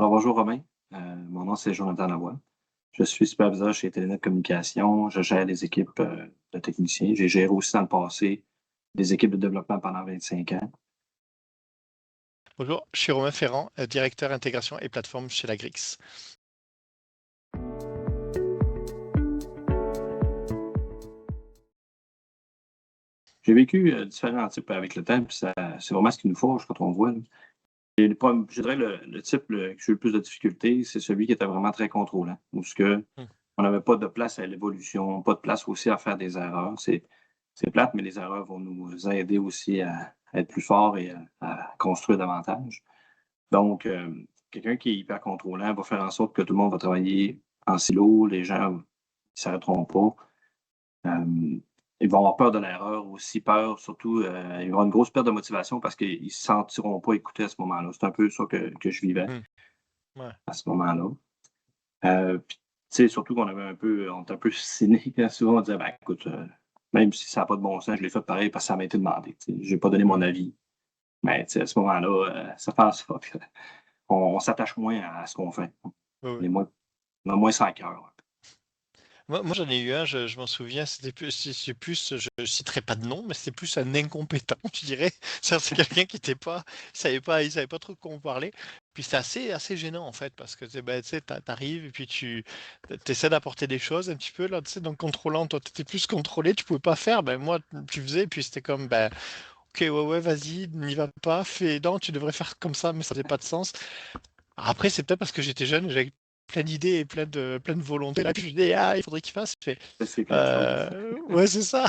Alors, bonjour Romain. Mon nom c'est Jonathan Lavoie. Je suis superviseur chez Telenet Communication. Je gère les équipes de techniciens. J'ai géré aussi dans le passé des équipes de développement pendant 25 ans. Bonjour, je suis Romain Ferrand, directeur intégration et plateforme chez la Grix. J'ai vécu différents types avec le temps, puis c'est vraiment ce qui nous forge quand on voit. Là. Et je dirais le type que j'ai eu le plus de difficultés, c'est celui qui était vraiment très contrôlant, où Hmm. on n'avait pas de place à l'évolution, pas de place aussi à faire des erreurs. C'est plate, mais les erreurs vont nous aider aussi à être plus forts et à construire davantage. Donc, quelqu'un qui est hyper contrôlant va faire en sorte que tout le monde va travailler en silo, les gens ne s'arrêteront pas. Ils vont avoir peur de l'erreur, aussi peur, surtout, ils vont avoir une grosse perte de motivation parce qu'ils ne se sentiront pas écoutés à ce moment-là. C'est un peu ça que je vivais Hmm. Ouais. à ce moment-là. Puis, tu sais, surtout on était un peu cynique. Hein. Souvent, on disait, ben, écoute, même si ça n'a pas de bon sens, je l'ai fait pareil parce que ça m'a été demandé. Je n'ai pas donné mon Hmm. avis. Mais à ce moment-là, ça fait en sorte qu'on s'attache moins à ce qu'on fait. Ouais, ouais. On est moins, on a moins ça à cœur. Moi, j'en ai eu un, je m'en souviens, c'est plus, je citerai pas de nom, mais c'était plus un incompétent, je dirais. C'est quelqu'un qui était pas, il savait pas trop de quoi on parlait. Puis c'est assez gênant en fait, parce que tu sais, t'arrives et puis tu essaies d'apporter des choses un petit peu là, tu sais, donc contrôlant, toi t'étais plus contrôlé, tu pouvais pas faire, ben moi tu faisais, puis c'était comme ben ok ouais vas-y, n'y va pas, fais, non, tu devrais faire comme ça, mais ça faisait pas de sens. Après, c'est peut-être parce que j'étais jeune, j'avais plein d'idées et plein de volonté. Là, puis je me disais, ah, il faudrait qu'il fasse. C'est quelque chose. Ouais, c'est ça.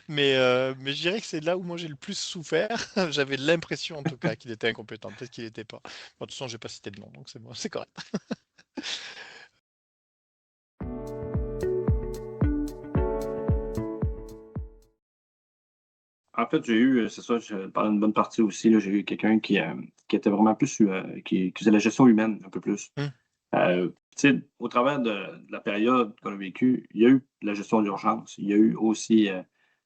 Mais je dirais que c'est là où moi j'ai le plus souffert. J'avais l'impression, en tout cas, qu'il était incompétent. Peut-être qu'il n'était pas. Bon, de toute façon, je n'ai pas cité de nom, donc c'est bon, c'est correct. En fait, c'est ça, je parle d'une bonne partie aussi, là, j'ai eu quelqu'un qui était vraiment plus, qui faisait la gestion humaine un peu plus. Hum, Tu sais, au travers de la période qu'on a vécue, il y a eu de la gestion d'urgence, il y a eu aussi, tu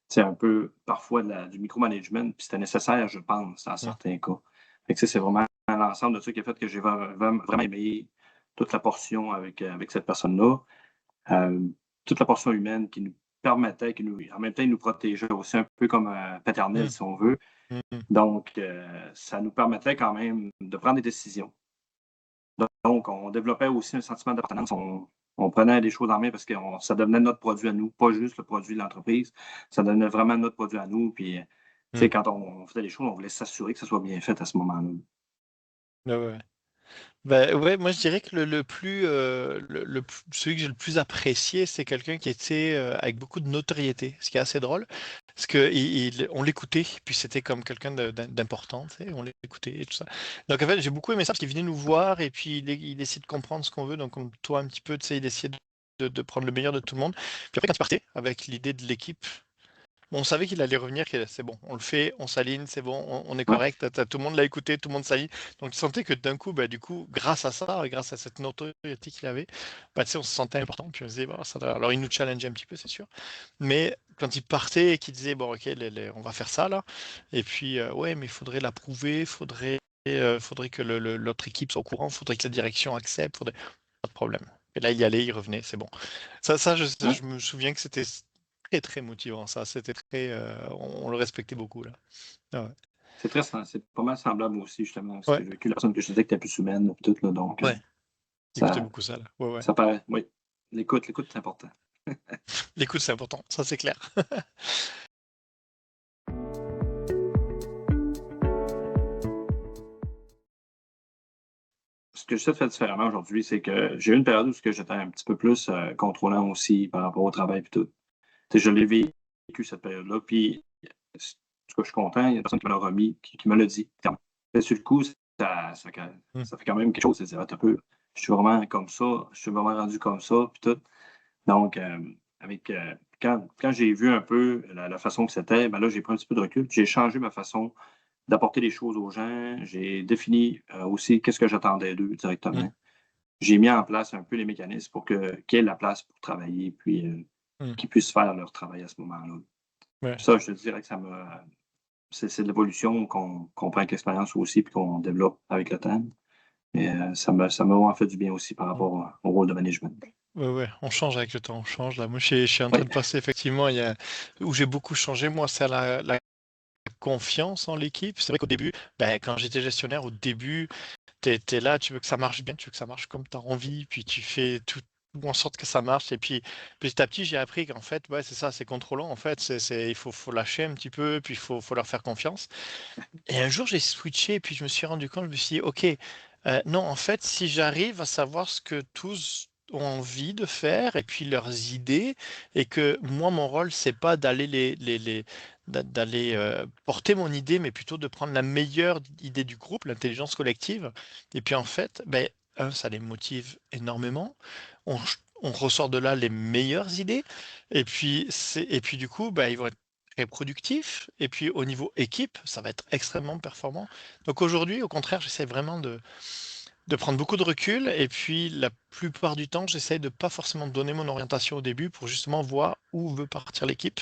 sais, un peu parfois du micromanagement, puis c'était nécessaire, je pense, dans hum, certains cas. Fait que, tu sais, c'est vraiment l'ensemble de ça qui a fait que j'ai vraiment aimé toute la portion avec cette personne-là. Euh, Toute la portion humaine qui nous permettait, en même temps, il nous protégeait aussi un peu comme un paternel, hum, si on veut. hum, Donc, ça nous permettait quand même de prendre des décisions. Donc, on développait aussi un sentiment d'appartenance. On prenait les choses en main parce que ça devenait notre produit à nous, pas juste le produit de l'entreprise. Ça devenait vraiment notre produit à nous. Puis, tu sais, hum. quand on faisait les choses, on voulait s'assurer que ça soit bien fait à ce moment-là. Ouais, ouais. Bah, ouais, moi je dirais que celui que j'ai le plus apprécié, c'est quelqu'un qui était avec beaucoup de notoriété, ce qui est assez drôle, parce que on l'écoutait, puis c'était comme quelqu'un d'important, tu sais, on l'écoutait et tout ça. Donc en fait, j'ai beaucoup aimé ça parce qu'il venait nous voir et puis il essayait de comprendre ce qu'on veut, donc comme toi un petit peu, tu sais, il essayait de prendre le meilleur de tout le monde. Puis après, quand il partait, avec l'idée de l'équipe, on savait qu'il allait revenir, que c'est bon, on le fait, on s'aligne, c'est bon, on est Ouais. correct, tout le monde l'a écouté, tout le monde s'aligne. Donc tu sentais que d'un coup, bah, du coup, grâce à ça, grâce à cette notoriété qu'il avait, bah, tu sais, on se sentait important. Puis on se disait, bon, alors il nous challengeait un petit peu, c'est sûr. Mais quand il partait et qu'il disait, bon, ok, on va faire ça là, et puis, ouais, mais il faudrait l'approuver, faudrait que l'autre équipe soit au courant, faudrait que la direction accepte, faudrait... Pas de problème. Et là, il y allait, il revenait, c'est bon. Ouais. Je me souviens que c'était très, très motivant, ça. C'était très, on le respectait beaucoup, là. Ah ouais. C'est pas mal semblable aussi, justement, parce que Ouais, j'ai vécu la personne que je disais qui était plus humaine, puis tout, là, donc ouais. J'écoutais ça, beaucoup ça, là. Ouais, ouais. ça paraît. Oui. L'écoute, c'est important. L'écoute, c'est important, ça, c'est clair. Ce que j'essaie de faire différemment aujourd'hui, c'est que j'ai eu une période où j'étais un petit peu plus contrôlant aussi par rapport au travail et tout. Tu sais, je l'ai vécu cette période-là, puis en tout cas, je suis content, il y a une personne qui me l'a remis, qui me l'a dit. Sur le coup, Mm. ça fait quand même quelque chose, c'est de dire, attends un peu, je suis vraiment comme ça, je suis vraiment rendu comme ça, puis tout. Donc, avec, quand j'ai vu un peu la façon que c'était, ben là, j'ai pris un petit peu de recul, j'ai changé ma façon d'apporter les choses aux gens, j'ai défini aussi qu'est-ce que j'attendais d'eux Mm. directement. J'ai mis en place un peu les mécanismes pour qu'il y ait la place pour travailler, puis Mm. qu'ils puissent faire leur travail à ce moment-là. Ouais. Puis ça, je te dirais que c'est de l'évolution qu'on prend avec l'expérience aussi, puis qu'on développe avec le temps. Mais ça m'a vraiment fait du bien aussi par rapport au rôle de management. Ouais, on change avec le temps, on change. Là, moi, je suis en train Oui, de passer, effectivement, où j'ai beaucoup changé, moi, c'est à la confiance en l'équipe. C'est vrai qu'au début, ben, quand j'étais gestionnaire, au début, t'es là, tu veux que ça marche bien, tu veux que ça marche comme tu as envie, puis tu fais tout en sorte que ça marche. Et puis petit à petit, j'ai appris qu'en fait, ouais, c'est ça, c'est contrôlant. En fait, il faut lâcher un petit peu, puis faut leur faire confiance. Et un jour, j'ai switché, et puis je me suis rendu compte, je me suis dit, OK, non, en fait, si j'arrive à savoir ce que tous ont envie de faire, et puis leurs idées, et que moi, mon rôle, c'est pas d'aller d'aller porter mon idée, mais plutôt de prendre la meilleure idée du groupe, l'intelligence collective. Et puis en fait, ben, ça les motive énormément. On, on ressort de là les meilleures idées. Et puis du coup, ben, ils vont être très productif. Et puis au niveau équipe, ça va être extrêmement performant. Donc aujourd'hui, au contraire, j'essaie vraiment de prendre beaucoup de recul. Et puis la plupart du temps, j'essaie de pas forcément donner mon orientation au début pour justement voir où veut partir l'équipe.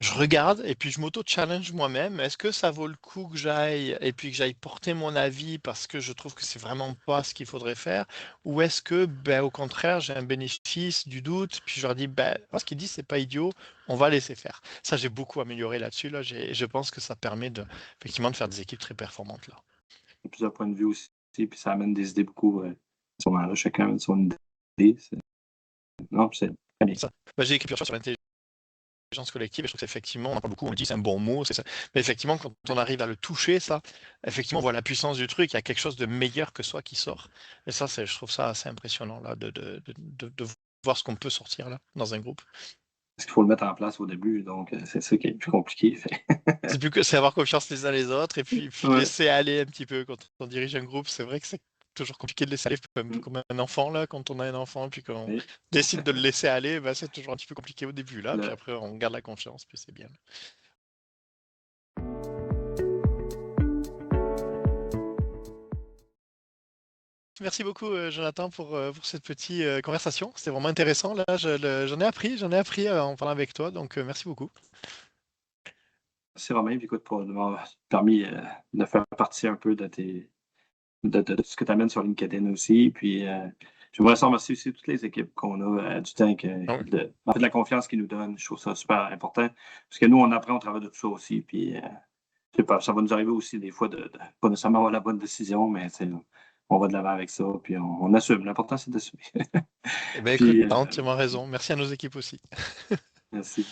Je regarde et puis je m'auto-challenge moi-même. Est-ce que ça vaut le coup que j'aille et puis que j'aille porter mon avis parce que je trouve que c'est vraiment pas ce qu'il faudrait faire? Ou est-ce que, ben, au contraire, j'ai un bénéfice du doute, puis je leur dis, ben, ce qu'ils disent, c'est pas idiot, on va laisser faire. Ça, j'ai beaucoup amélioré là-dessus, là. Je pense que ça permet effectivement de faire des équipes très performantes, là. plusieurs points de vue aussi, puis ça amène des idées beaucoup. À ce moment-là, chacun amène son idée. Non, c'est très bien. Ça. Ben, j'ai écrit plusieurs fois sur l'intelligence collective et je trouve qu'effectivement, on en parle beaucoup, on le dit, c'est un bon mot, c'est ça. Mais effectivement, quand on arrive à le toucher, ça, effectivement, on voit la puissance du truc, il y a quelque chose de meilleur que soi qui sort. Et ça, je trouve ça assez impressionnant, là, de voir ce qu'on peut sortir, là, dans un groupe. Parce qu'il faut le mettre en place au début, donc c'est ça qui est le plus compliqué. C'est plus que c'est avoir confiance les uns les autres et puis Ouais. laisser aller un petit peu quand on dirige un groupe. C'est vrai que c'est toujours compliqué de laisser aller, Mm. comme un enfant, là, quand on a un enfant, puis qu'on Oui. décide de le laisser aller, ben, c'est toujours un petit peu compliqué au début, là, puis Le- après, on garde la confiance, puis c'est bien. Merci beaucoup, Jonathan, pour cette petite conversation. C'était vraiment intéressant. Là, j'en ai appris en parlant avec toi, donc merci beaucoup. Merci Romain, puis écoute, pour m'avoir permis de faire partie un peu de ce que tu amènes sur LinkedIn aussi. Puis je voudrais remercier aussi toutes les équipes qu'on a, du temps, Ah ouais. en fait, de la confiance qu'ils nous donnent. Je trouve ça super important. Parce que nous, on apprend au travers de tout ça aussi. Puis je sais pas, ça va nous arriver aussi des fois de pas nécessairement avoir la bonne décision, mais on va de l'avant avec ça, puis on assume. L'important, c'est d'assumer. Eh ben, écoute, Puis tu as entièrement raison. Merci à nos équipes aussi. merci.